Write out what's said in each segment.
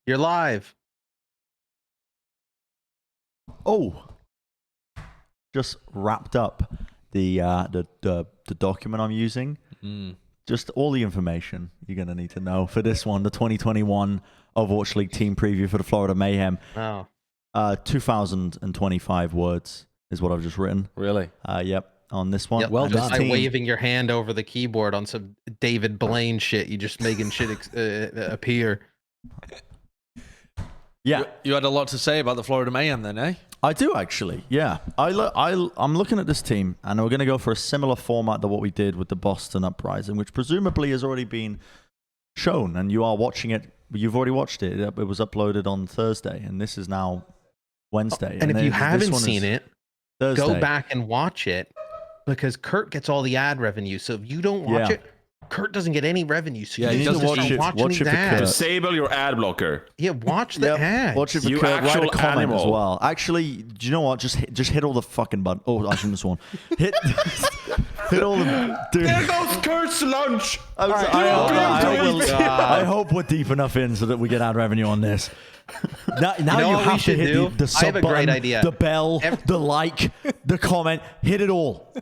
You're live. Oh, just wrapped up the document I'm using. Just all the information you're gonna need to know for this one, the 2021 Overwatch League team preview for the Florida Mayhem. Oh, 2025 words is what I've just written. Really? Yep. On this one. yep. Well just done. by waving your hand over the keyboard on some David Blaine shit. You just making shit appear. Yeah. You had a lot to say about the Florida Mayhem then, eh? I do actually, yeah. I'm looking at this team, and we're going to go for a similar format to what we did with the Boston Uprising, which presumably has already been shown, and you are watching it. You've already watched it. It was uploaded on Thursday, and this is now Wednesday. And if you haven't seen it, Thursday. go back and watch it, because Kurt gets all the ad revenue. So if you don't watch it, Kurt doesn't get any revenue. So Yeah, you he need doesn't to watch start it. watching Watch these it for ads. Kurt. Disable your ad blocker. Yeah, watch the ads. Watch it for You Kurt. Write a actual comment animal. as well. Actually, do you know what? Just hit all the fucking button. Oh, I shouldn't have sworn. Hit all the. Dude. There goes Kurt's lunch. I hope we're deep enough in so that we get ad revenue on this. Now know you what we have to should hit do? the I sub have a great button, idea. the bell, the like, the comment. Hit it all.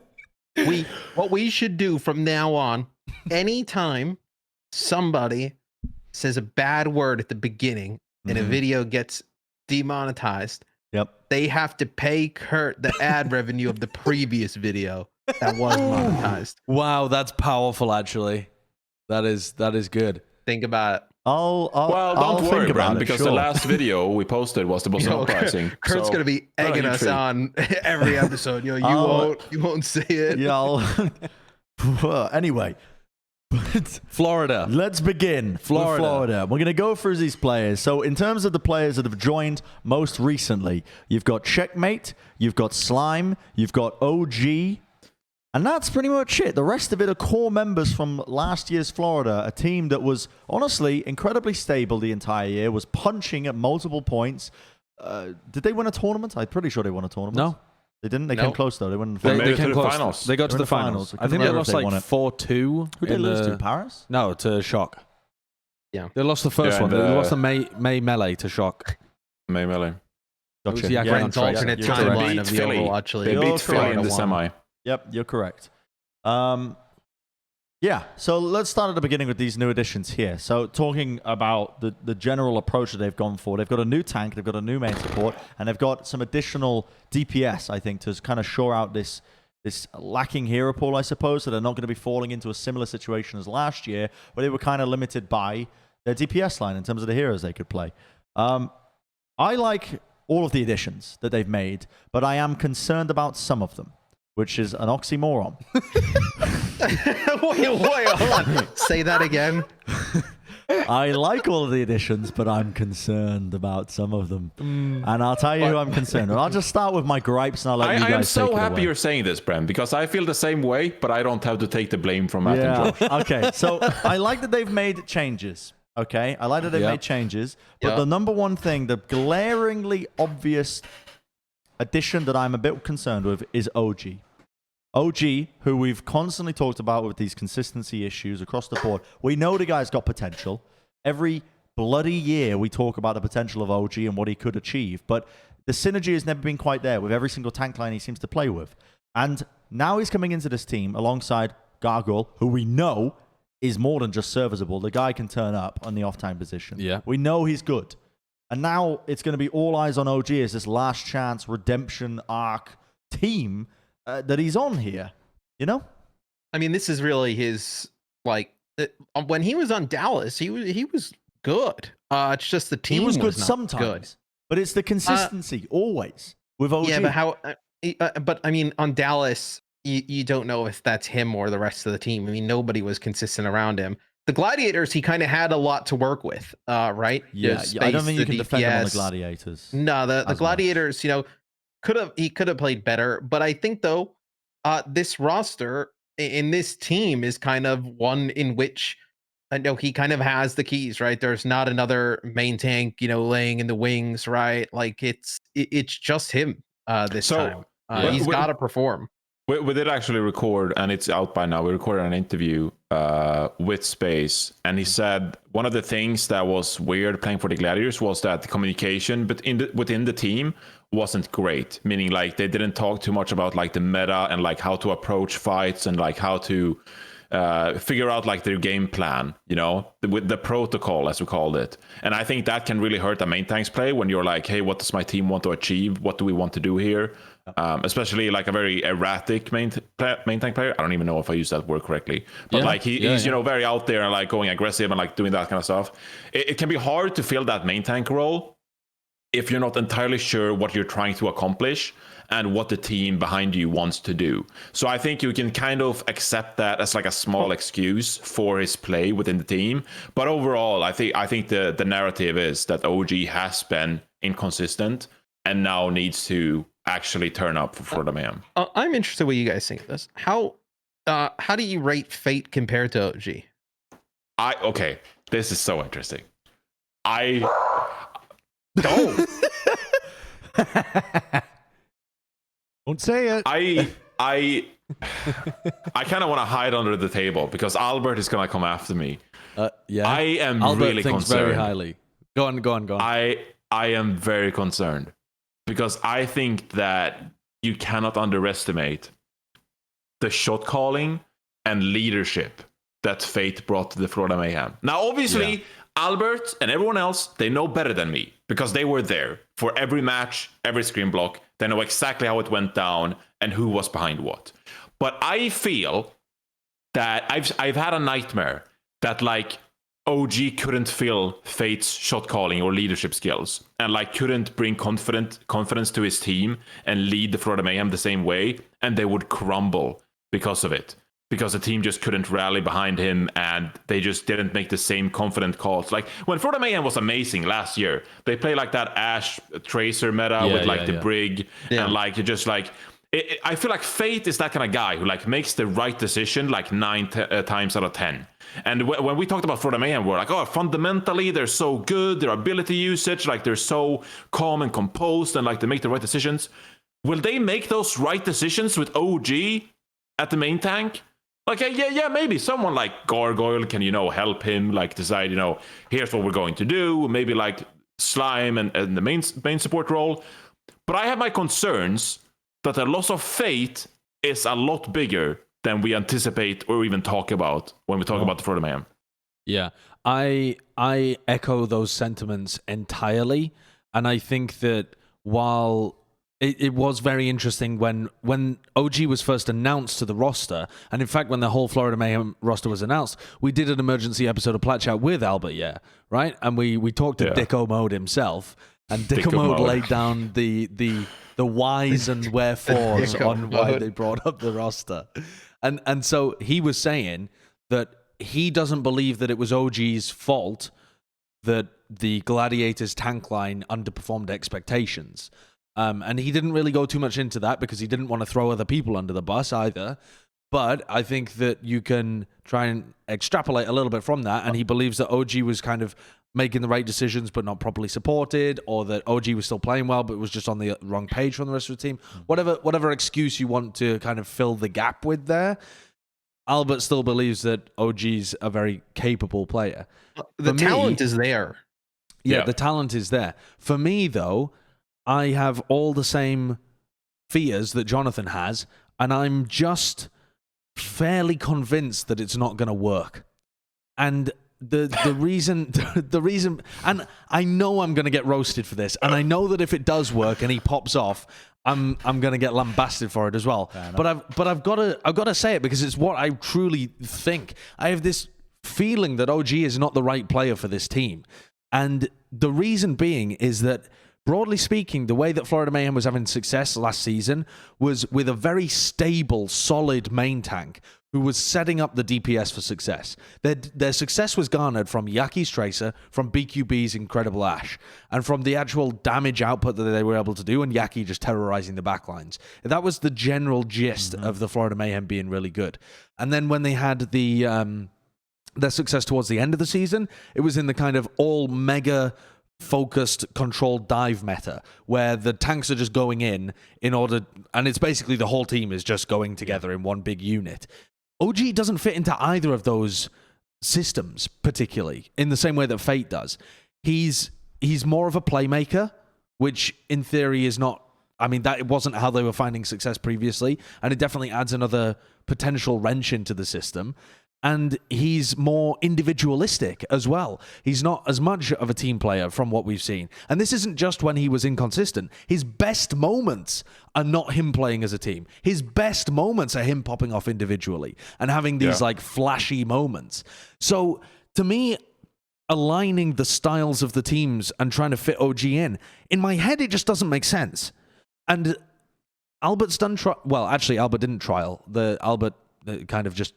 What we should do from now on, anytime somebody says a bad word at the beginning and a video gets demonetized, Yep. they have to pay Kurt the ad revenue of the previous video that was monetized. Wow, that's powerful actually. That is good. Think about it. Well, I'll don't worry, think about Bren, it, because sure. the last video we posted was the Boston Uprising. Kurt's so gonna be not a egging huge us treat. on every episode. You won't say it. Yeah. Anyway, Florida. let's begin. Florida. We're going to go through these players. So in terms of the players that have joined most recently, you've got Checkmate, you've got Slime, you've got OG, and that's pretty much it. The rest of it are core members from last year's Florida, a team that was honestly incredibly stable the entire year, was punching at multiple points. Did they win a tournament? I'm pretty sure they won a tournament. No. They didn't. They came close though. They won. They made it to came the close. finals. They got to They're in the the finals. finals. I think they Remember if lost they like won it. 4-2. Who did they lose to? Paris? No, to Shock. Yeah. They lost the first Yeah, one. and, They lost the May Melee to Shock. May Melee. was Gotcha. the Yeah, Brent's alternate you're correct. timeline of the Philly. Overwatch League. They You're beat Philly in correct. the semi. Yep, you're correct. Yeah, so let's start at the beginning with these new additions here. So talking about the general approach that they've gone for, they've got a new tank, they've got a new main support, and they've got some additional DPS, I think, to kind of shore out this lacking hero pool, I suppose, so they're not going to be falling into a similar situation as last year, where they were kind of limited by their DPS line in terms of the heroes they could play. I like all of the additions that they've made, but I am concerned about some of them, which is an oxymoron. wait, hold on. Say that again. I like all of the additions, but I'm concerned about some of them. And I'll tell you who I'm concerned with. I'll just start with my gripes, and I'll let you I guys am so take it happy away. you're saying this, Bren, because I feel the same way, but I don't have to take the blame from Matt and Josh. Okay, so I like that they've made changes. Okay, I like that they've made changes. But the number one thing, the glaringly obvious addition that I'm a bit concerned with is OG. OG, who we've constantly talked about with these consistency issues across the board. We know the guy's got potential. Every bloody year we talk about the potential of OG and what he could achieve, but the synergy has never been quite there with every single tank line he seems to play with. And now he's coming into this team alongside Gargoyle, who we know is more than just serviceable. The guy can turn up on the off-time position. Yeah. We know he's good. And now it's going to be all eyes on OG as this last chance redemption arc team that he's on here, you know? I mean, this is really his, like, when he was on Dallas, he was good. It's just the team He was good not sometimes, good. but it's the consistency always with OG. Yeah, but how? But I mean, on Dallas, you don't know if that's him or the rest of the team. I mean, nobody was consistent around him. The Gladiators, he kind of had a lot to work with, right? Yeah, The I don't think you space, can defend him on the DPS. Gladiators. No, the much. Gladiators, he could have played better. But I think though, this roster in this team is kind of one in which I know he kind of has the keys, right? There's not another main tank, laying in the wings, right? Like it's just him this So, time. yeah. He's got to perform. We did actually record, and it's out by now. We recorded an interview with Space, and he said one of the things that was weird playing for the Gladiators was that the communication within the team wasn't great. Meaning, like, they didn't talk too much about like the meta and like how to approach fights and like how to figure out like their game plan, you know, with the protocol, as we called it. And I think that can really hurt a main tanks play when you're like, hey, what does my team want to achieve? What do we want to do here? Especially like a very erratic main tank player. I don't even know if I use that word correctly, but like he's you know, very out there and like going aggressive and like doing that kind of stuff. It can be hard to fill that main tank role if you're not entirely sure what you're trying to accomplish and what the team behind you wants to do. So I think you can kind of accept that as like a small excuse for his play within the team. But overall, I think the narrative is that OG has been inconsistent and now needs to actually turn up for Florida Mayhem. I'm interested what you guys think of this. How do you rate Fate compared to OG? Okay, this is so interesting. Don't say it. I kind of want to hide under the table because Albert is gonna come after me. Yeah, I am Albert really thinks concerned. very highly. Go on. I am very concerned because I think that you cannot underestimate the shot calling and leadership that Fate brought to the Florida Mayhem. Now, obviously, Albert and everyone else, they know better than me because they were there for every match, every screen block. They know exactly how it went down and who was behind what. But I feel that I've had a nightmare that like OG couldn't feel Fate's shot calling or leadership skills and like couldn't bring confidence to his team and lead the Florida Mayhem the same way, and they would crumble because of it. Because the team just couldn't rally behind him and they just didn't make the same confident calls. Like when Florida Mayhem was amazing last year, they played like that Ash Tracer meta with like the Brig and like it just like I feel like Fate is that kind of guy who like makes the right decision like 9 times out of 10. And when we talked about Florida Mayhem, we're like, oh, fundamentally they're so good, their ability usage, like they're so calm and composed and like they make the right decisions. Will they make those right decisions with OG at the main tank? Like, yeah, maybe someone like Gargoyle can, help him, like, decide, here's what we're going to do. Maybe, like, Slime and the main support role. But I have my concerns that the loss of Fate is a lot bigger than we anticipate or even talk about when we talk about the Florida Mayhem. Yeah, I echo those sentiments entirely. And I think that while... It was very interesting when OG was first announced to the roster, and in fact, when the whole Florida Mayhem roster was announced, we did an emergency episode of Plat Chat with Albert, right? And we talked to Dicko Mode himself, and Dicko Mode laid down the whys and wherefores on why they brought up the roster. And so he was saying that he doesn't believe that it was OG's fault that the Gladiators tank line underperformed expectations. And he didn't really go too much into that because he didn't want to throw other people under the bus either. But I think that you can try and extrapolate a little bit from that. And he believes that OG was kind of making the right decisions but not properly supported, or that OG was still playing well but was just on the wrong page from the rest of the team. Whatever excuse you want to kind of fill the gap with there, Albert still believes that OG's a very capable player. The talent is there. Yeah, the talent is there. For me, though, I have all the same fears that Jonathan has, and I'm just fairly convinced that it's not going to work. And the reason, and I know I'm going to get roasted for this, and I know that if it does work and he pops off, I'm going to get lambasted for it as well. But I've got to say it because it's what I truly think. I have this feeling that OG is not the right player for this team, and the reason being is that, broadly speaking, the way that Florida Mayhem was having success last season was with a very stable, solid main tank who was setting up the DPS for success. Their success was garnered from Yaki's Tracer, from BQB's Incredible Ash, and from the actual damage output that they were able to do, and Yaki just terrorizing the backlines. That was the general gist of the Florida Mayhem being really good. And then when they had their success towards the end of the season, it was in the kind of all mega focused, controlled dive meta where the tanks are just going in order, and it's basically the whole team is just going together in one big unit. OGE doesn't fit into either of those systems particularly in the same way that Fate does. He's more of a playmaker, which in theory is not, I mean, that it wasn't how they were finding success previously, and it definitely adds another potential wrench into the system. And he's more individualistic as well. He's not as much of a team player from what we've seen. And this isn't just when he was inconsistent. His best moments are not him playing as a team. His best moments are him popping off individually and having these like flashy moments. So to me, aligning the styles of the teams and trying to fit OG in my head, it just doesn't make sense. And Albert's done well, actually, Albert didn't trial. Albert kind of just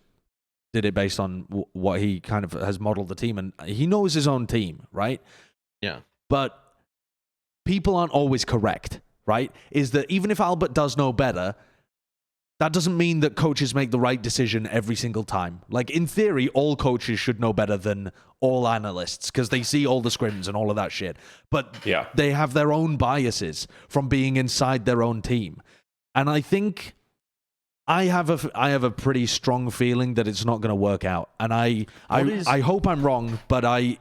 did it based on what he kind of has modeled the team, and he knows his own team, right? Yeah. But people aren't always correct, right? Is that even if Albert does know better, that doesn't mean that coaches make the right decision every single time. Like, in theory, all coaches should know better than all analysts because they see all the scrims and all of that shit. But they have their own biases from being inside their own team. And I think I have a pretty strong feeling that it's not going to work out, and I hope I'm wrong, but I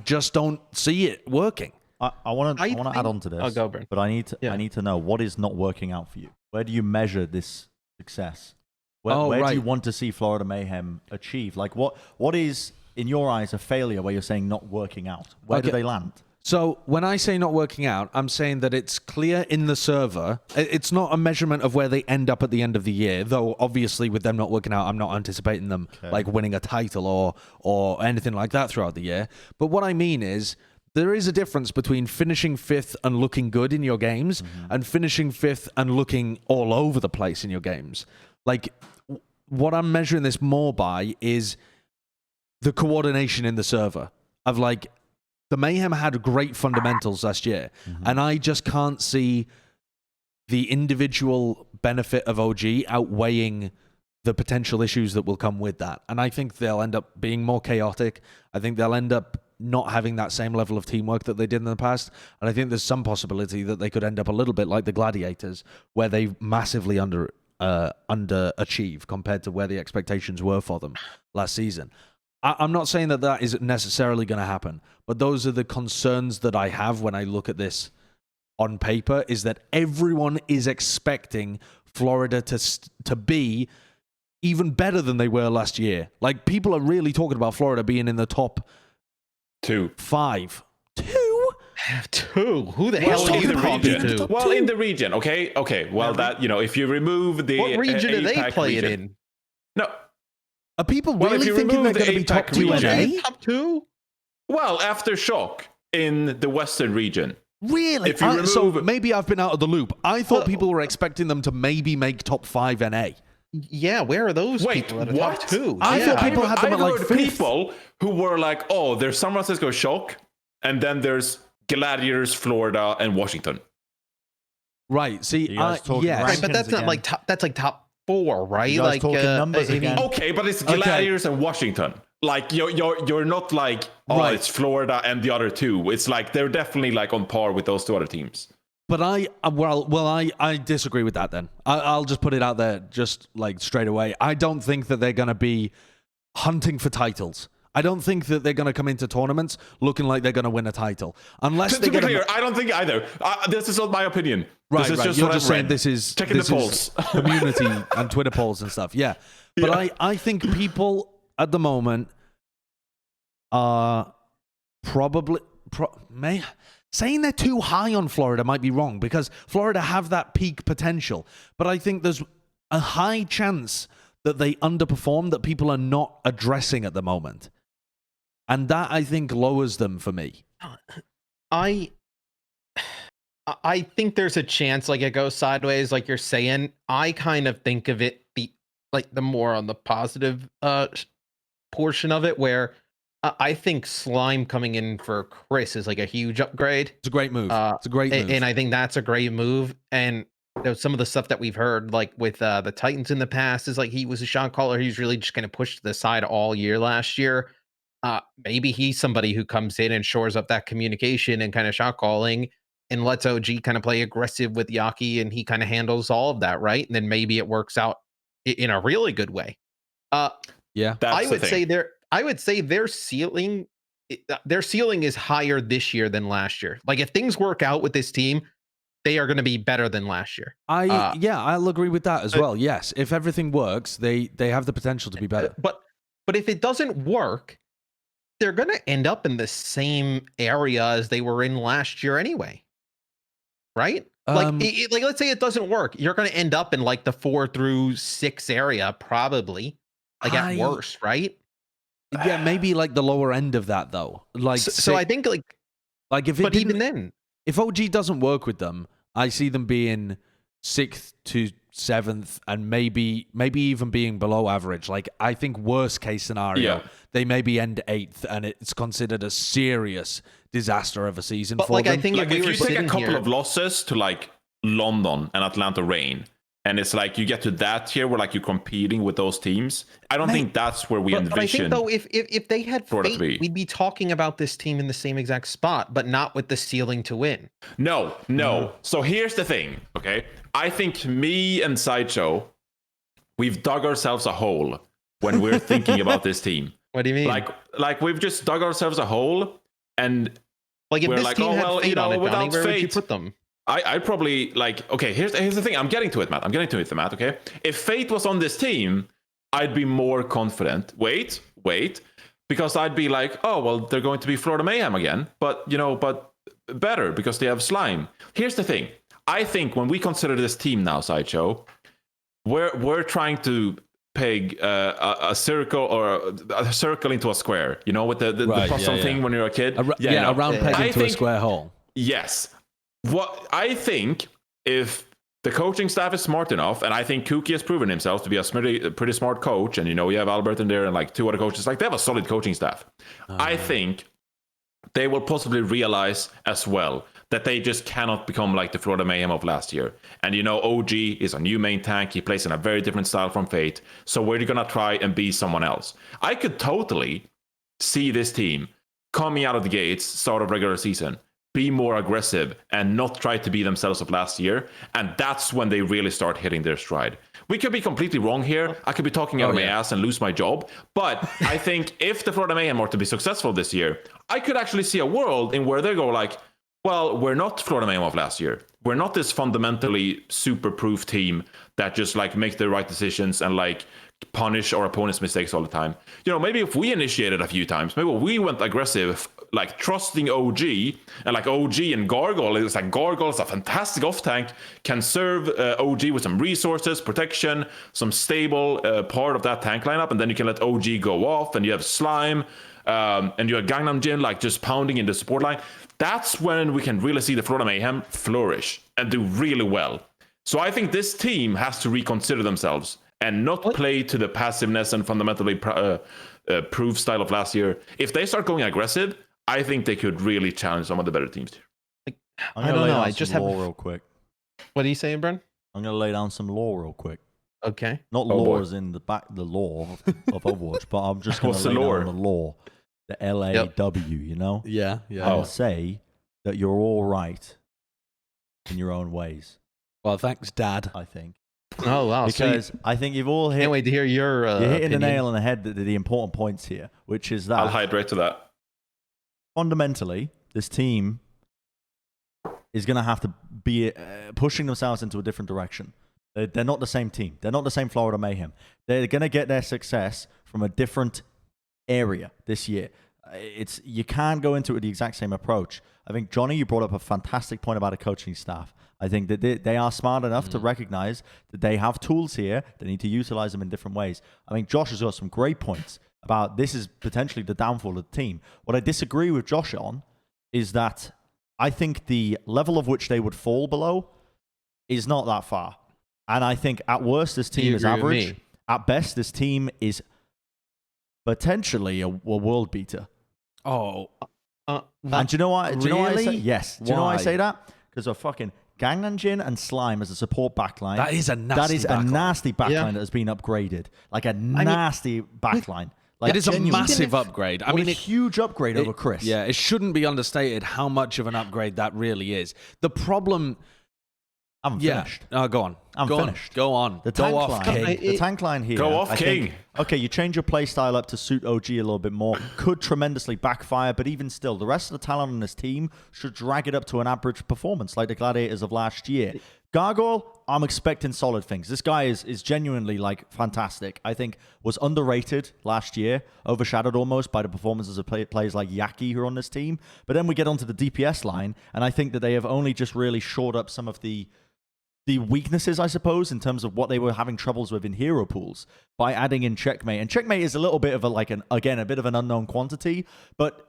just don't see it working. I want to add on to this. I'll go, Bren. But I need to know what is not working out for you. Where do you measure this success? Where do you want to see Florida Mayhem achieve? Like what is in your eyes a failure where you're saying not working out? Where do they land? So when I say not working out, I'm saying that it's clear in the server. It's not a measurement of where they end up at the end of the year, though obviously with them not working out, I'm not anticipating them like winning a title or anything like that throughout the year. But what I mean is there is a difference between finishing 5th and looking good in your games and finishing 5th and looking all over the place in your games. Like, what I'm measuring this more by is the coordination in the server of like, the Mayhem had great fundamentals last year, and I just can't see the individual benefit of OG outweighing the potential issues that will come with that. And I think they'll end up being more chaotic. I think they'll end up not having that same level of teamwork that they did in the past. And I think there's some possibility that they could end up a little bit like the Gladiators, where they massively underachieve compared to where the expectations were for them last season. I'm not saying that is necessarily going to happen, but those are the concerns that I have when I look at this on paper, is that everyone is expecting Florida to be even better than they were last year. Like, people are really talking about Florida being in the top 5. 2? 2? Who the hell is in the region? Two? Well, in the region, okay. Well, that, if you remove the what region do they play it region, in? No. Are people really thinking they're going to be top 2 in A? Top 2? Well, Aftershock in the Western region. Really? If you remove... So maybe I've been out of the loop. I thought people were expecting them to maybe make top 5 NA. Yeah, where are those Wait, people? What? Top 2? I thought people had them at like 5th. People who were like, oh, there's San Francisco Shock, and then there's Gladiators, Florida, and Washington. Right. See, yes. Right, but that's not like top. That's like top 4, right? You guys like talking numbers again. Okay, but it's Gladiators and Washington. Like you're not like, oh, it's Florida and the other 2. It's like they're definitely like on par with those 2 other teams. But I disagree with that. Then I'll just put it out there, just like straight away. I don't think that they're going to be hunting for titles. I don't think that they're going to come into tournaments looking like they're going to win a title. Unless to be clear, I don't think either. This is not my opinion. Right, this is just You're what just I've saying read. this is checking the polls, community and Twitter polls and stuff. Yeah, but I think people at the moment are probably saying they're too high on Florida might be wrong, because Florida have that peak potential. But I think there's a high chance that they underperform that people are not addressing at the moment. And that, I think, lowers them for me. I think there's a chance like it goes sideways, like you're saying. I kind of think of it the more on the positive portion of it, where I think Slime coming in for Chris is like a huge upgrade. It's a great move. It's a great move. And I think that's a great move. And some of the stuff that we've heard, like with the Titans in the past, is like he was a shot caller. He's really just kind of pushed to the side all year last year. maybe he's somebody who comes in and shores up that communication and kind of shot calling and lets OG kind of play aggressive with Yaki, and he kind of handles all of that, right? And then maybe it works out in a really good way. Yeah, I would say their ceiling is higher this year than last year. Like if things work out with this team, they are going to be better than last year. I'll agree with that as well. Yes, if everything works, they have the potential to be better. But if it doesn't work, they're going to end up in the same area as they were in last year anyway. Right? Like let's say it doesn't work. You're going to end up in like the 4 through 6 area probably. Like at worst, right? Yeah, maybe like the lower end of that though. Like so I think like if it but even then, if OG doesn't work with them, I see them being 6th to 7th and maybe even being below average. Like I think worst case scenario, they maybe end 8th and it's considered a serious disaster of a season for them. I think like if you take a couple of losses to like London and Atlanta Reign, and it's like you get to that tier where like you're competing with those teams. I don't think that's where we envision. But I think though, if they had fate, we'd be talking about this team in the same exact spot, but not with the ceiling to win. No. So here's the thing, okay? I think me and Sideshow, we've dug ourselves a hole when we're thinking about this team. What do you mean? Like we've just dug ourselves a hole, and like if we're this like, team had fate on it, without where fate, would you put them? I'd probably like, okay, here's the thing. I'm getting to it, Matt. Okay? If fate was on this team, I'd be more confident. Wait. Because I'd be like, oh, well, they're going to be Florida Mayhem again. But better because they have Slime. Here's the thing. I think when we consider this team now, Sideshow, we're trying to peg a circle or a circle into a square, with the puzzle thing when you're a kid. A round peg into a square hole. Yes. What I think, if the coaching staff is smart enough, and I think Kuki has proven himself to be a pretty smart coach, and you have Albert in there and like 2 other coaches, like they have a solid coaching staff. I think they will possibly realize as well that they just cannot become like the Florida Mayhem of last year. And OG is a new main tank. He plays in a very different style from Fate. So we're going to try and be someone else. I could totally see this team coming out of the gates, start of regular season, be more aggressive and not try to be themselves of last year. And that's when they really start hitting their stride. We could be completely wrong here. I could be talking out of my ass and lose my job. But I think if the Florida Mayhem are to be successful this year, I could actually see a world in where they go like, well, we're not Florida Mayhem of last year. We're not this fundamentally super proof team that just like make the right decisions and like punish our opponent's mistakes all the time. Maybe if we initiated a few times, maybe we went aggressive, like trusting OG, and like OG and Gargoyle. It's like Gargoyle is a fantastic off tank, can serve OG with some resources, protection, some stable part of that tank lineup, and then you can let OG go off, and you have Slime, and you have Gangnam Jin like just pounding in the support line. That's when we can really see the Florida Mayhem flourish and do really well. So I think this team has to reconsider themselves and not play to the passiveness and fundamentally proof style of last year. If they start going aggressive, I think they could really challenge some of the better teams. I don't know. I just have real quick. What are you saying, Bren? I'm going to lay down some law real quick. Okay. Not law as in the law of Overwatch, but I'm just going to lay down the law. The LAW, Yeah. I'll say that you're all right in your own ways. Well, thanks, Dad. I think. Oh, wow. Because I think you've all hit... Can't wait to hear your You're hitting opinion. the nail on the head, the important points here, which is that... I'll hydrate to that. Fundamentally, this team is going to have to be pushing themselves into a different direction. They're not the same team. They're not the same Florida Mayhem. They're going to get their success from a different area this year. You can't go into it with the exact same approach. I think, Johnny, you brought up a fantastic point about a coaching staff. I think that they are smart enough to recognize that they have tools here. They need to utilize them in different ways. I think Josh has got some great points about this is potentially the downfall of the team. What I disagree with Josh on is that I think the level of which they would fall below is not that far. And I think at worst, this team is average. At best, this team is potentially a world beater. Oh. And do you know why? Do you know why I say yes? Do you know why I Why? say that? Because of fucking Gangnam Jin and Slime as a support backline. That is a nasty backline. Nasty backline that has been upgraded. Like a nasty backline. Like, it is a genuinely. massive upgrade. I mean, a huge upgrade over Chris. Yeah, it shouldn't be understated how much of an upgrade that really is. The problem... I'm finished. Go on. I'm finished. Go on. The tank go off, line, King. the tank line here. Go off, I King. think, okay, you change your play style up to suit OG a little bit more. Could tremendously backfire, but even still, the rest of the talent on this team should drag it up to an average performance like the Gladiators of last year. Gargoyle, I'm expecting solid things. This guy is genuinely like fantastic. I think was underrated last year, overshadowed almost by the performances of players like Yaki who are on this team. But then we get onto the DPS line, and I think that they have only just really shored up some of the weaknesses, I suppose, in terms of what they were having troubles with in hero pools by adding in Checkmate. And Checkmate is a little bit of a bit of an unknown quantity, but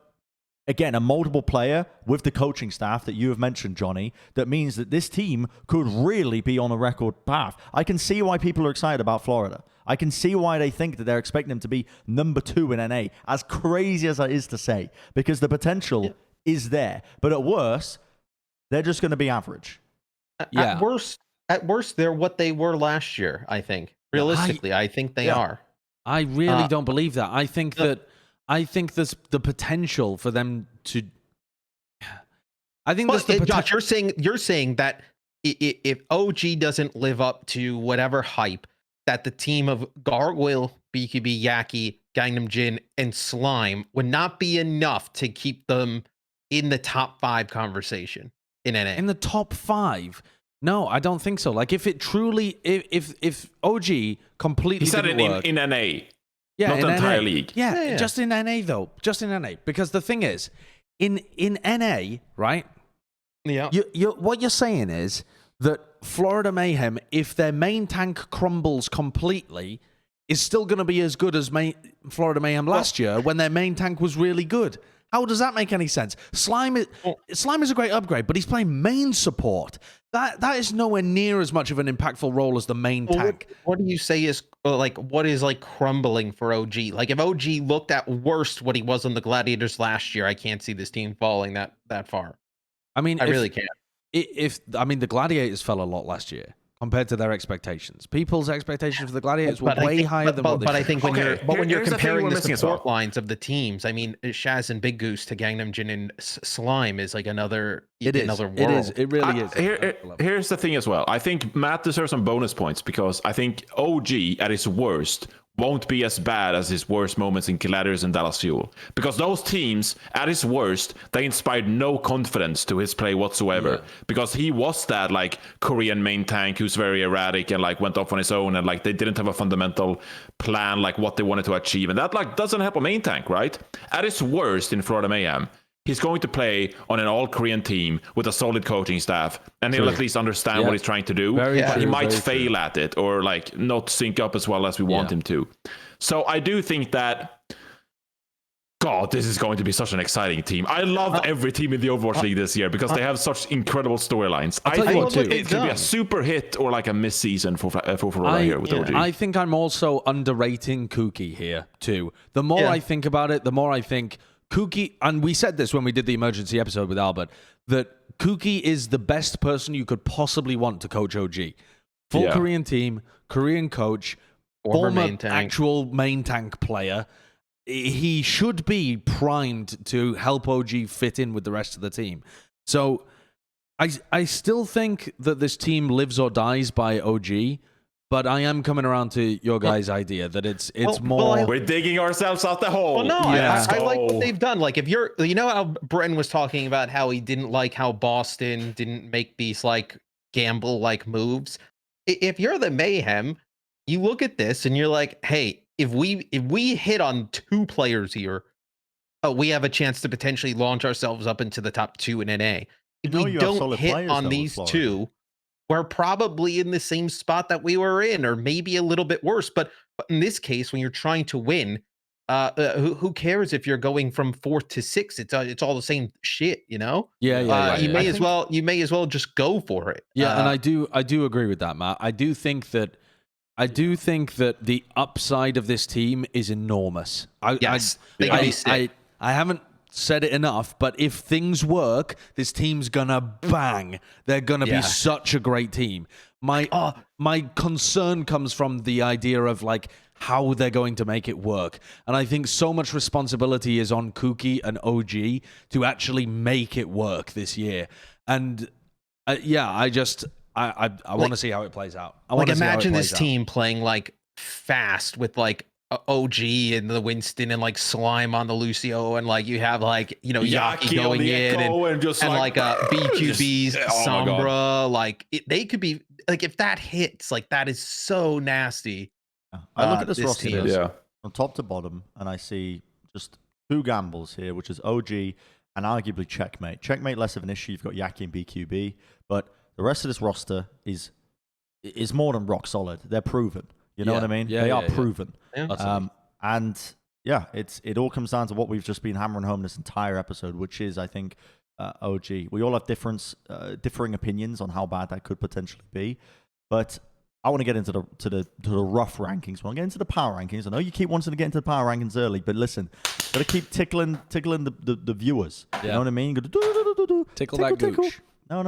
again, a moldable player with the coaching staff that you have mentioned, Johnny, that means that this team could really be on a record path. I can see why people are excited about Florida. I can see why they think that they're expecting them to be number 2 in NA, as crazy as that is to say, because the potential is there. But at worst, they're just going to be average. At worst, they're what they were last year, I think. Realistically, I think they are. I really don't believe that. I think there's the potential for them to... I think there's the potential... Josh, you're saying that if OG doesn't live up to whatever hype that the team of Gargoyle, BQB, Yaki, Gangnam Jin, and Slime would not be enough to keep them in the top 5 conversation in NA. In the top 5? No, I don't think so. Like, if it truly, if OG completely, he said it work, in NA, yeah, not in the entire NA. league. Yeah, just in NA though, just in NA. Because the thing is, in NA, right? Yeah. What you're saying is that Florida Mayhem, if their main tank crumbles completely, is still going to be as good as Florida Mayhem last year when their main tank was really good. How does that make any sense? Slime is a great upgrade, but he's playing main support. That is nowhere near as much of an impactful role as the main tank. What do you say is what is crumbling for OG? Like, if OG looked at worst what he was on the Gladiators last year, I can't see this team falling that far. I mean, I really can't. The Gladiators fell a lot last year compared to their expectations. People's expectations for the Gladiators were way higher than what they... But I think when you're comparing the support well. lines of the teams, I mean, Shaz and Big Goose to Gangnam Jin and Slime is like another world. It is. It really is. Here's the thing as well. I think Matt deserves some bonus points because I think OG at his worst won't be as bad as his worst moments in Gladiators and Dallas Fuel. Because those teams, at his worst, they inspired no confidence to his play whatsoever. Yeah. Because he was that Korean main tank who's very erratic and went off on his own and they didn't have a fundamental plan what they wanted to achieve. And that doesn't help a main tank, right? At his worst in Florida Mayhem, he's going to play on an all-Korean team with a solid coaching staff, and he'll at least understand what he's trying to do. But he might fail at it or not sync up as well as we want him to. So I do think that, God, this is going to be such an exciting team. I love every team in the Overwatch League this year because they have such incredible storylines. I think it could be a super hit or a miss season for Florida here with OG. I think I'm also underrating Kuki here too. The more I think about it, the more I think Kuki, and we said this when we did the emergency episode with Albert, that Kuki is the best person you could possibly want to coach OG. Full Korean team, Korean coach, former actual main tank player. He should be primed to help OG fit in with the rest of the team. So I still think that this team lives or dies by OG. But I am coming around to your guys' idea that it's more... We're digging ourselves out the hole. Well, no, I like what they've done. If you're... You know how Bren was talking about how he didn't like how Boston didn't make these, gamble-like moves? If you're the Mayhem, you look at this and you're like, hey, if we hit on 2 players here, we have a chance to potentially launch ourselves up into the top 2 in NA. If we don't hit on these 2... we're probably in the same spot that we were in, or maybe a little bit worse. But in this case, when you're trying to win, who cares if you're going from 4th to 6th? It's all the same shit, you know? Yeah. You may as well just go for it. Yeah, and I do agree with that, Matt. I do think that the upside of this team is enormous. I haven't said it enough, but if things work, this team's gonna bang. They're gonna be such a great team. My concern comes from the idea of like how they're going to make it work. And I think so much responsibility is on Kuki and OG to actually make it work this year. And I want to see how it plays out. Imagine this team playing like fast with like OG and the Winston and like Slime on the Lucio, and like you have like, you know, Yaki going in and just like BQB's Sombra. Like they could be like, if that hits, like that is so nasty. I look at this roster from top to bottom, and I see just 2 gambles here, which is OG and arguably Checkmate. Checkmate less of an issue. You've got Yaki and BQB, but the rest of this roster is more than rock solid. They're proven. You know what I mean? They are proven. Yeah. And yeah, it all comes down to what we've just been hammering home this entire episode, which is, I think, OG. We all have differing opinions on how bad that could potentially be, but I want to get into the rough rankings. I want to get into the power rankings. I know you keep wanting to get into the power rankings early, but listen, gotta keep tickling the viewers. You know what I mean? Tickle that gooch. No.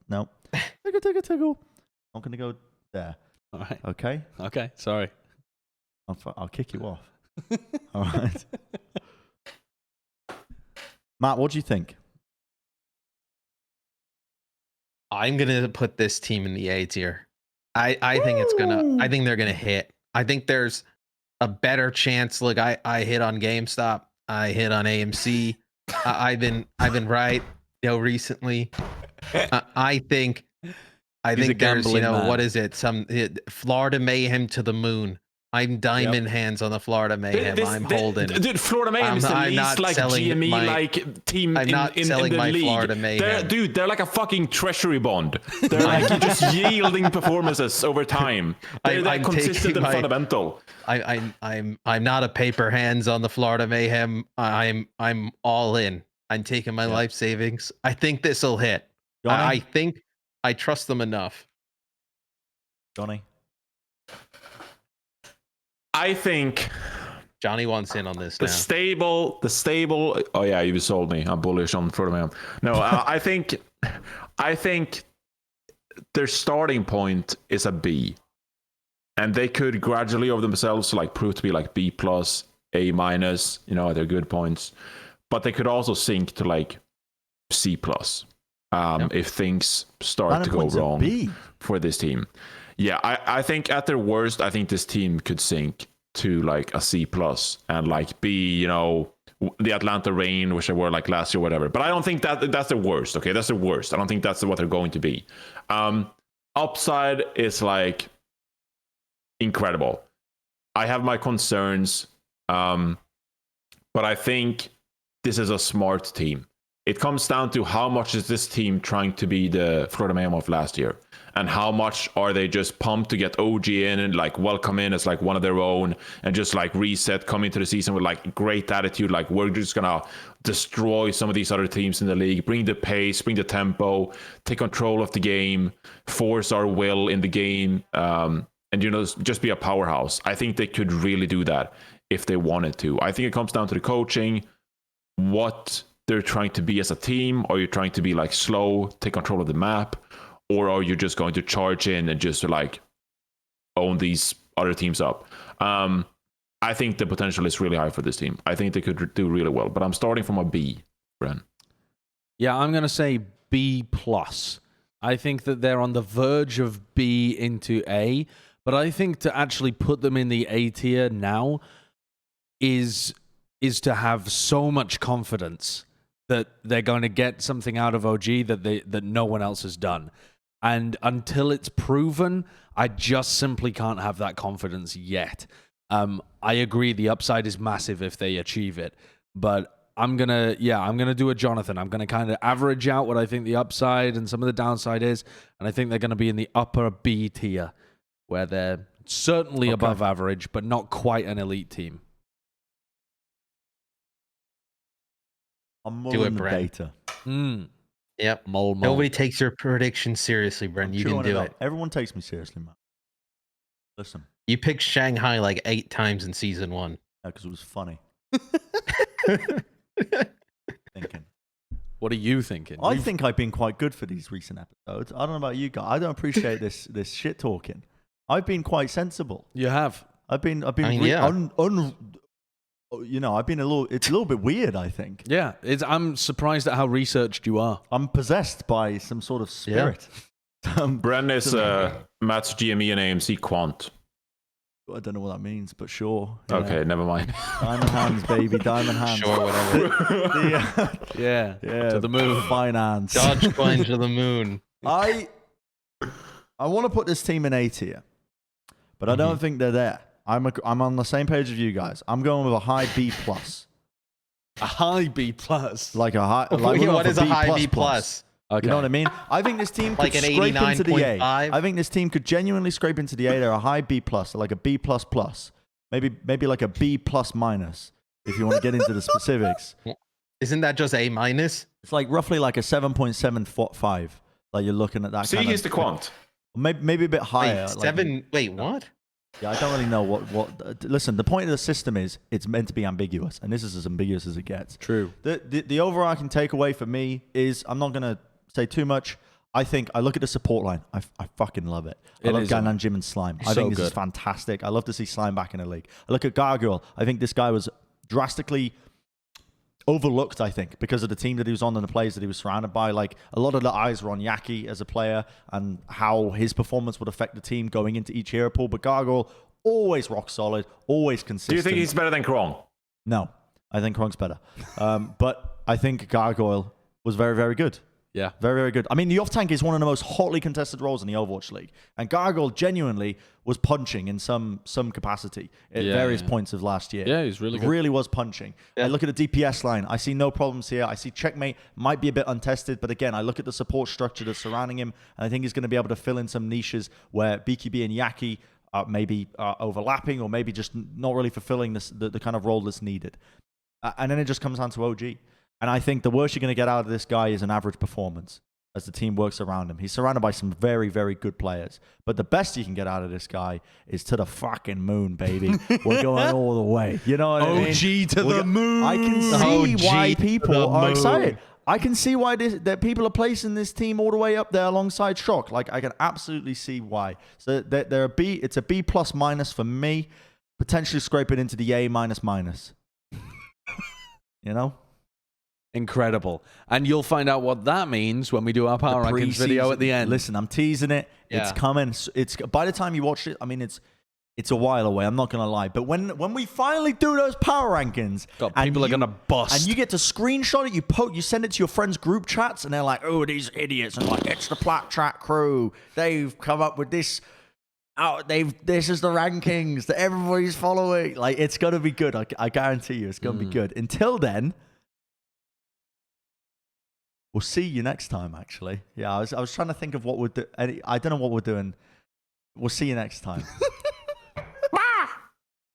No. Tickle. I'm gonna go there. All right. Okay. Sorry. I'll kick you off. All right. Matt, what do you think? I'm gonna put this team in the A tier. I think they're gonna hit. I think there's a better chance. Look, I hit on GameStop. I hit on AMC. I've been right, you know, recently. I think there's, you know, what is it? Florida Mayhem to the moon. I'm diamond hands on the Florida Mayhem. I'm holding. Dude, Florida Mayhem is the least like GME like team in the league. Florida Mayhem. They're like a fucking treasury bond. They're like just yielding performances over time. They're consistent and fundamental. I'm not a paper hands on the Florida Mayhem. I'm all in. I'm taking my life savings. I think this will hit. I think I trust them enough. Johnny? I think Johnny wants in on this. The stable. Oh yeah, you sold me. I'm bullish on Florida Mayhem. No, I think their starting point is a B, and they could gradually over themselves like prove to be like B plus, A minus. You know, they're good points, but they could also sink to like C plus if things start to go wrong for this team. Yeah, I think at their worst, I think this team could sink to like a C plus and like be, you know, the Atlanta Reign, which they were like last year, whatever. But I don't think that's the worst. Okay, that's the worst. I don't think that's what they're going to be. Upside is like incredible. I have my concerns, but I think this is a smart team. It comes down to how much is this team trying to be the Florida Mayhem of last year, and how much are they just pumped to get OG in and like welcome in as like one of their own and just like reset, come into the season with like great attitude, like we're just gonna destroy some of these other teams in the league, bring the pace, bring the tempo, take control of the game, force our will in the game, and you know, just be a powerhouse. I think they could really do that if they wanted to. I think it comes down to the coaching, what they're trying to be as a team. Are you trying to be like slow, take control of the map, or are you just going to charge in and just like own these other teams up? I think the potential is really high for this team. I think they could do really well, but I'm starting from a B, Bren. Yeah, I'm going to say B plus. I think that they're on the verge of B into A, but I think to actually put them in the A tier now is to have so much confidence that they're going to get something out of OG that no one else has done. And until it's proven, I just simply can't have that confidence yet. I agree the upside is massive if they achieve it, but I'm gonna do a Jonathan. I'm gonna kind of average out what I think the upside and some of the downside is, and I think they're gonna be in the upper B tier, where they're certainly above average, but not quite an elite team. I'm mulling the data. Yep. Nobody takes your prediction seriously, Bren. You can do it. Everyone takes me seriously, man. Listen. You picked Shanghai like 8 times in season 1. Yeah, because it was funny. Thinking. What are you thinking? I think I've been quite good for these recent episodes. I don't know about you guys. I don't appreciate this shit talking. I've been quite sensible. You have. I've been I mean, yeah. you know, I've been it's a little bit weird, I think. Yeah, I'm surprised at how researched you are. I'm possessed by some sort of spirit. Bren is Matt's GME and AMC quant. I don't know what that means, but sure. Okay, never mind. Diamond hands, baby. Diamond hands. Sure, whatever. Yeah. To the moon. Finance. Dogecoin to the moon. I want to put this team in A tier, but I don't think they're there. I'm on the same page as you guys. I'm going with a high B plus. A high B plus. Like a high. What is a high B plus? Okay. You know what I mean? I think this team could Like an scrape into the A. 89.5? I think this team could genuinely scrape into the A. They're a high B plus, like a B plus plus. Maybe like a B plus minus, if you want to get into the specifics. Isn't that just A minus? It's like roughly like a 7.75. Like you're looking at that. See, he's the quant. Maybe a bit higher. Wait, what? Yeah, I don't really know what. Listen, the point of the system is it's meant to be ambiguous, and this is as ambiguous as it gets. True. The overarching takeaway for me is, I'm not gonna say too much. I look at the support line. I fucking love it. I love Ganon, Jim, and Slime. I think this is fantastic. I love to see Slime back in the league. I look at Gargoyle. I think this guy was drastically overlooked, I think, because of the team that he was on and the players that he was surrounded by. Like, a lot of the eyes were on Yaki as a player and how his performance would affect the team going into each hero pool. But Gargoyle, always rock solid, always consistent. Do you think he's better than Krong? No, I think Krong's better. But I think Gargoyle was very, very good. Yeah. Very, very good. I mean, the off-tank is one of the most hotly contested roles in the Overwatch League. And Gargoyle genuinely was punching in some capacity at various points of last year. Yeah, he's really good. Really was punching. Yeah. I look at the DPS line. I see no problems here. I see Checkmate might be a bit untested. But again, I look at the support structure that's surrounding him. And I think he's going to be able to fill in some niches where BKB and Yaki are maybe overlapping or maybe just not really fulfilling the kind of role that's needed. And then it just comes down to OG. And I think the worst you're going to get out of this guy is an average performance as the team works around him. He's surrounded by some very, very good players. But the best you can get out of this guy is to the fucking moon, baby. We're going all the way. You know what I mean? OG to the moon. I can see why people are excited. I can see why that people are placing this team all the way up there alongside Shock. Like, I can absolutely see why. So they're a B. It's a B plus minus for me. Potentially scrape it into the A minus minus. You know? Incredible. And you'll find out what that means when we do our Power Rankings video at the end. Listen, I'm teasing it. Yeah. It's coming. It's by the time you watch it, I mean, it's a while away. I'm not going to lie. But when we finally do those Power Rankings, God, people are going to bust. And you get to screenshot it, you send it to your friends' group chats, and they're like, oh, these idiots. And like, it's the Plat Track crew. They've come up with this. Oh, this is the rankings that everybody's following. Like, it's going to be good. I guarantee you it's going to be good. Until then, we'll see you next time, actually. Yeah, I was trying to think of what we're doing. I don't know what we're doing. We'll see you next time.